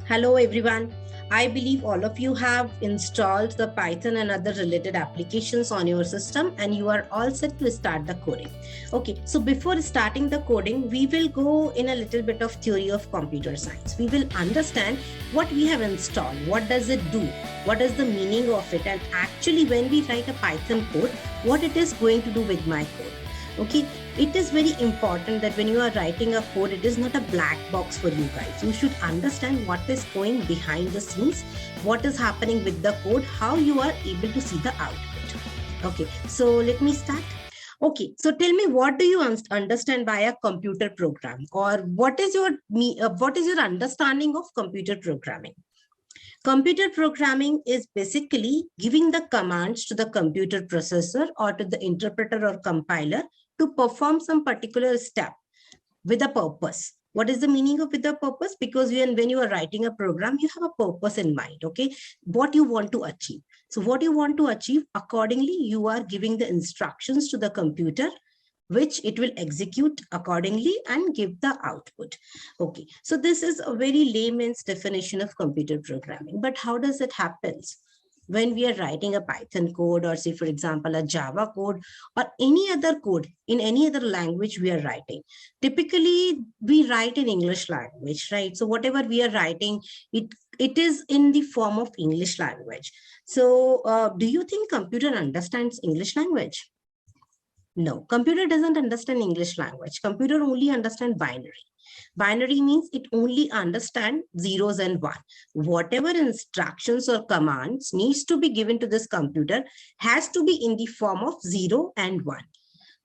Hello everyone. I believe all of you have installed the Python and other related applications on your system and you are all set to start the coding. Okay, so before starting the coding, we will go in a little bit of theory of computer science. We will understand what we have installed, what does it do, what is the meaning of it, and actually when we write a Python code, what it is going to do with my code. Okay, it is very important that when you are writing a code, it is not a black box for you guys. You should understand what is going behind the scenes, what is happening with the code, how you are able to see the output. Okay, so let me start. Okay, so tell me, what do you understand by a computer program, or what is your understanding of computer programming? Computer programming is basically giving the commands to the computer processor or to the interpreter or compiler to perform some particular step with a purpose. What is the meaning of with a purpose? Because when you are writing a program, you have a purpose in mind, okay? What you want to achieve. So what you want to achieve, accordingly, you are giving the instructions to the computer, which it will execute accordingly and give the output. Okay, so this is a very layman's definition of computer programming. But how does it happen? When we are writing a Python code, or say, for example, a Java code, or any other code in any other language we are writing, typically we write in English language, right? So whatever we are writing, it is in the form of English language. So do you think computer understands English language? No, computer doesn't understand English language. Computer only understands binary. Binary means it only understands zeros and one. Whatever instructions or commands needs to be given to this computer has to be in the form of 0 and 1.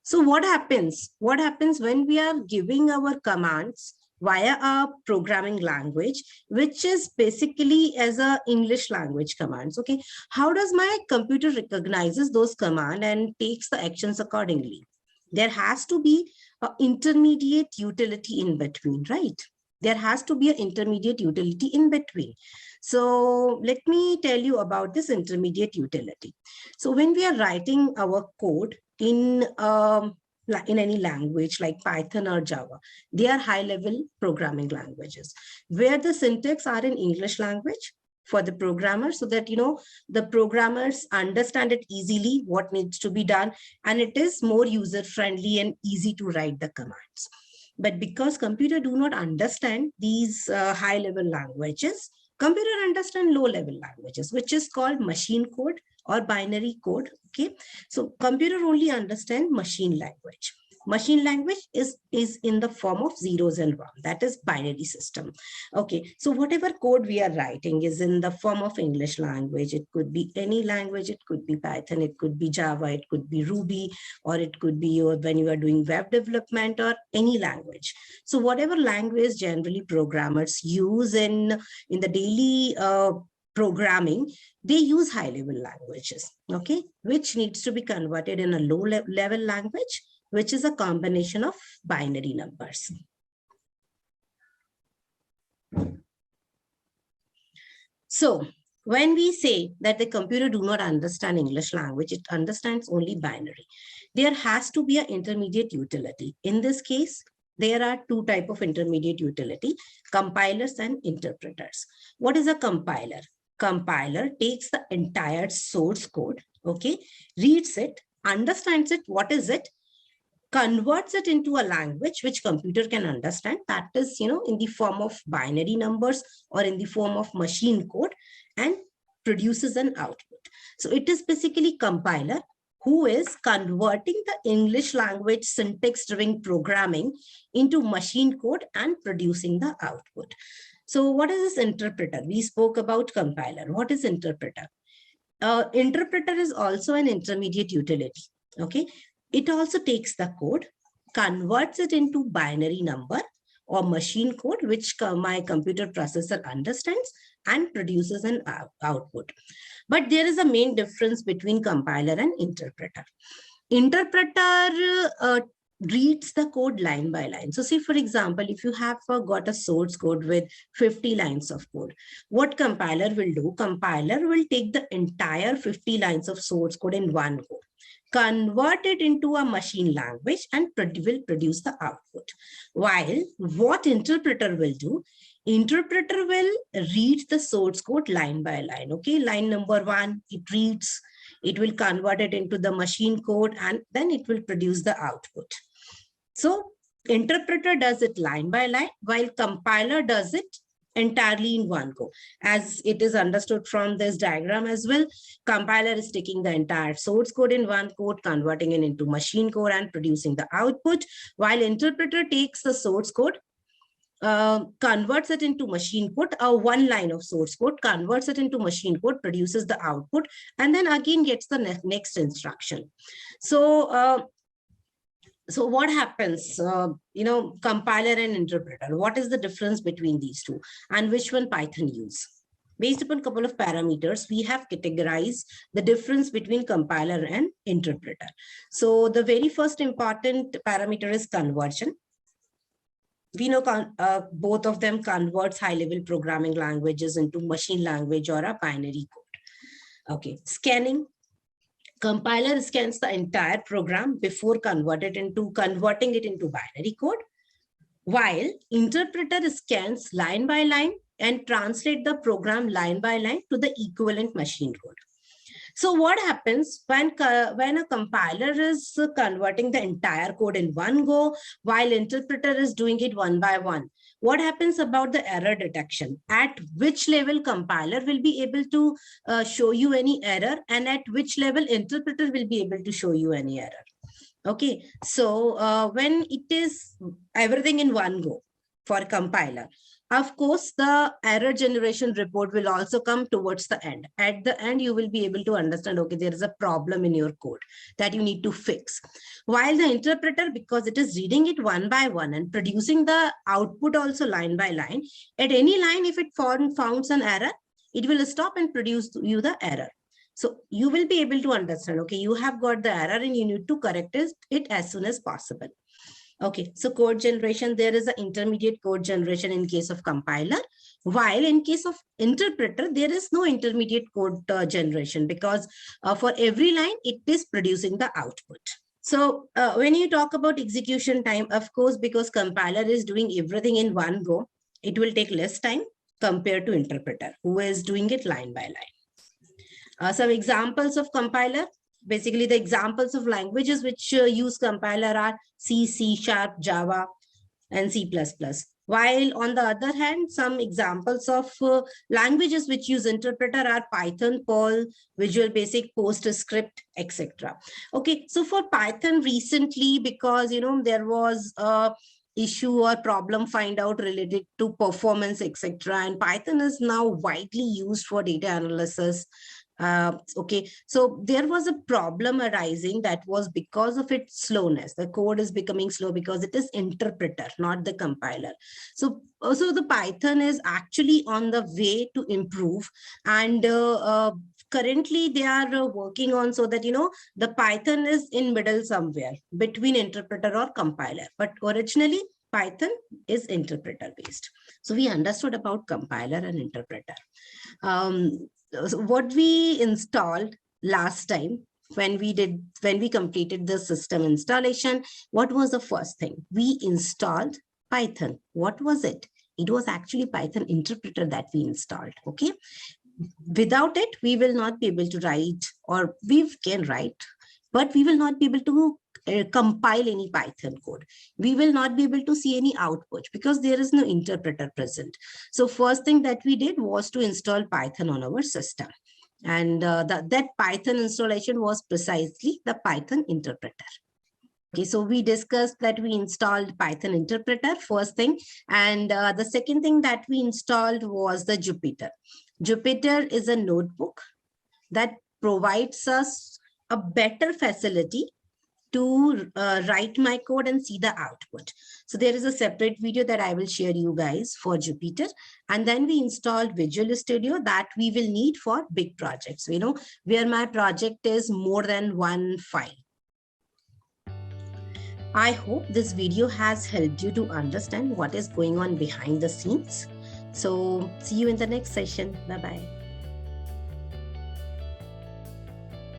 So what happens? What happens when we are giving our commands via a programming language, which is basically as a English language commands? Okay, how does my computer recognizes those commands and takes the actions accordingly? There has to be an intermediate utility in between, right? There has to be an intermediate utility in between. So let me tell you about this intermediate utility. So when we are writing our code in any language like Python or Java, they are high-level programming languages where the syntax are in English language for the programmers, so that the programmers understand it easily what needs to be done, and it is more user-friendly and easy to write the commands. But because computer do not understand these high-level languages, computer understand low-level languages, which is called machine code or binary code. Okay, so computer only understand machine language. Machine language is in the form of zeros and one, that is binary system. Okay, so whatever code we are writing is in the form of English language. It could be any language, it could be Python, it could be Java, it could be Ruby, or it could be when you are doing web development or any language. So whatever language generally programmers use in the daily programming, they use high-level languages, okay, which needs to be converted in a low-level language, which is a combination of binary numbers. So when we say that the computer do not understand English language, it understands only binary, there has to be an intermediate utility. In this case, there are two types of intermediate utility: compilers and interpreters. What is a compiler? Compiler takes the entire source code, okay, reads it, understands it, what is it, converts it into a language which computer can understand, that is, in the form of binary numbers or in the form of machine code, and produces an output. So it is basically compiler who is converting the English language syntax-driven programming into machine code and producing the output. So what is this interpreter? We spoke about compiler. What is interpreter? Interpreter is also an intermediate utility, okay? It also takes the code, converts it into binary number or machine code, which my computer processor understands, and produces an output. But there is a main difference between compiler and interpreter. Interpreter reads the code line by line. So say, for example, if you have got a source code with 50 lines of code, what compiler will do? Compiler will take the entire 50 lines of source code in one go, convert it into a machine language, and will produce the output. While what interpreter will do, Interpreter will read the source code line by line. Okay, line number 1, it reads, it will convert it into the machine code, and then it will produce the output. So interpreter does it line by line, while compiler does it entirely in one go. As it is understood from this diagram as well, compiler is taking the entire source code in one code, converting it into machine code and producing the output, while interpreter takes the source code, converts it into machine code, one line of source code, converts it into machine code, produces the output, and then again gets the next instruction. So what happens, compiler and interpreter, what is the difference between these two and which one Python use? Based upon a couple of parameters, we have categorized the difference between compiler and interpreter. So the very first important parameter is conversion. We know both of them converts high-level programming languages into machine language or a binary code. Okay, scanning. Compiler scans the entire program before converting it into binary code, while interpreter scans line by line and translate the program line by line to the equivalent machine code. So what happens when a compiler is converting the entire code in one go, while interpreter is doing it one by one? What happens about the error detection? At which level compiler will be able to show you any error, and at which level interpreter will be able to show you any error? Okay, so when it is everything in one go for compiler, of course, the error generation report will also come towards the end. At the end, you will be able to understand, okay, there is a problem in your code that you need to fix. While the interpreter, because it is reading it one by one and producing the output also line by line, at any line, if it founds an error, it will stop and produce you the error. So you will be able to understand, okay, you have got the error and you need to correct it as soon as possible. Okay, so code generation, there is an intermediate code generation in case of compiler, while in case of interpreter, there is no intermediate code generation, because for every line, it is producing the output. So when you talk about execution time, of course, because compiler is doing everything in one go, it will take less time compared to interpreter, who is doing it line by line. Some examples of compiler. Basically, the examples of languages which use compiler are C, C#, Java, and C++. While on the other hand, some examples of languages which use interpreter are Python, Perl, Visual Basic, PostScript, etc. Okay, so for Python recently, because there was a issue or problem find out related to performance, etc. And Python is now widely used for data analysis. Okay, so there was a problem arising that was because of its slowness. The code is becoming slow because it is interpreter, not the compiler. So also the Python is actually on the way to improve, and currently they are working on so that the Python is in middle somewhere between interpreter or compiler, but originally Python is interpreter based. So we understood about compiler and interpreter. So what we installed last time when we completed the system installation, what was the first thing? We installed Python. What was it? It was actually Python interpreter that we installed. Okay. Without it, we will not be able to write, or we can write, but we will not be able to compile any Python code. We will not be able to see any output because there is no interpreter present. So first thing that we did was to install Python on our system. And that Python installation was precisely the Python interpreter. Okay, so we discussed that we installed Python interpreter, first thing. And the second thing that we installed was the Jupyter. Jupyter is a notebook that provides us a better facility to write my code and see the output. So there is a separate video that I will share you guys for Jupyter. And then we installed Visual Studio that we will need for big projects, where my project is more than one file. I hope this video has helped you to understand what is going on behind the scenes. So see you in the next session. Bye-bye.